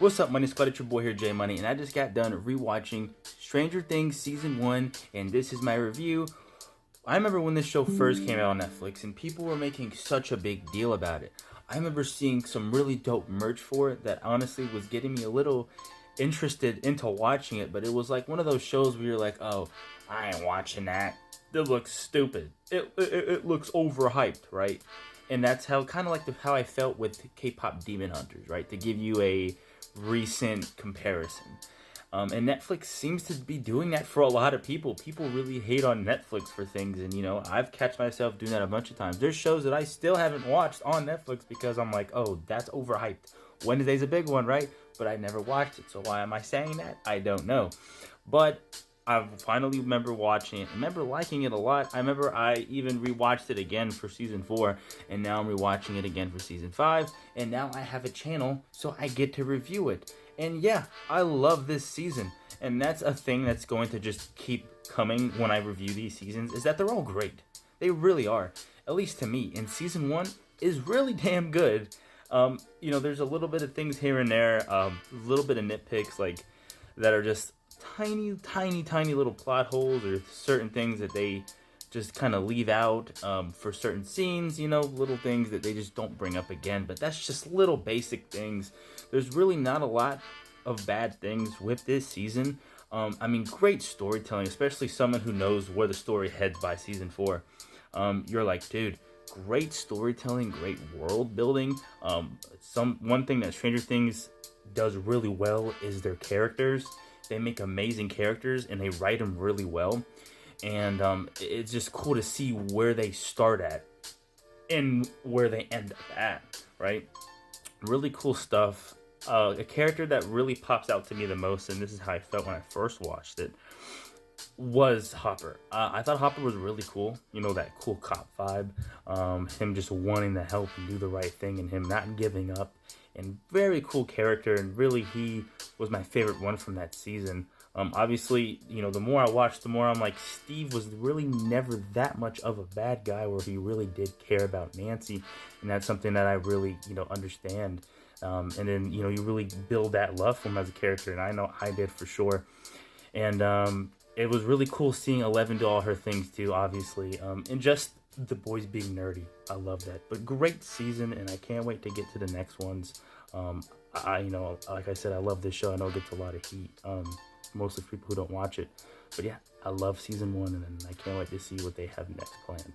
What's up, Money Squad? It's your boy here, J Money, and I just got done rewatching Stranger Things Season 1, and this is my review. I remember when this show first came out on Netflix, and people were making such a big deal about it. I remember seeing some really dope merch for it that honestly was getting me a little interested into watching it, but it was like one of those shows where you're like, oh, I ain't watching that. It looks stupid. It looks overhyped, right? And that's how kind of like how I felt with K-pop Demon Hunters, right? To give you a recent comparison. And Netflix seems to be doing that for a lot of people. People really hate on Netflix for things, and I've catch myself doing that a bunch of times. There's shows that I still haven't watched on Netflix because I'm like, oh, that's overhyped. Wednesday's a big one, right? But I never watched it, so why am I saying that? I don't know. But I finally remember watching it. I remember liking it a lot. I remember I even rewatched it again for Season 4, and now I'm rewatching it again for Season 5, and now I have a channel, so I get to review it. And yeah, I love this season, and that's a thing that's going to just keep coming when I review these seasons, is that they're all great. They really are, at least to me. And Season 1 is really damn good. There's a little bit of things here and there, a little bit of nitpicks, like, that are just tiny little plot holes, or certain things that they just kind of leave out for certain scenes, little things that they just don't bring up again. But that's just little basic things. There's really not a lot of bad things with this season. Great storytelling, especially someone who knows where the story heads by Season 4. You're like, dude, great storytelling, great world building. One thing that Stranger Things does really well is their characters. They make amazing characters, and they write them really well. And it's just cool to see where they start at and where they end up at, right? Really cool stuff. A character that really pops out to me the most, and this is how I felt when I first watched it, was Hopper. I thought Hopper was really cool. That cool cop vibe. Him just wanting to help and do the right thing, and him not giving up. And very cool character, and really he was my favorite one from that season. Obviously, the more I watched, the more I'm like, Steve was really never that much of a bad guy, where he really did care about Nancy, and that's something that I really, understand. And then, you really build that love for him as a character, and I know I did for sure. And it was really cool seeing Eleven do all her things too, obviously, and just the boys being nerdy. I love that. But great season, and I can't wait to get to the next ones. Like I said, I love this show. I know it gets a lot of heat, mostly for people who don't watch it. But yeah, I love Season 1, and I can't wait to see what they have next planned.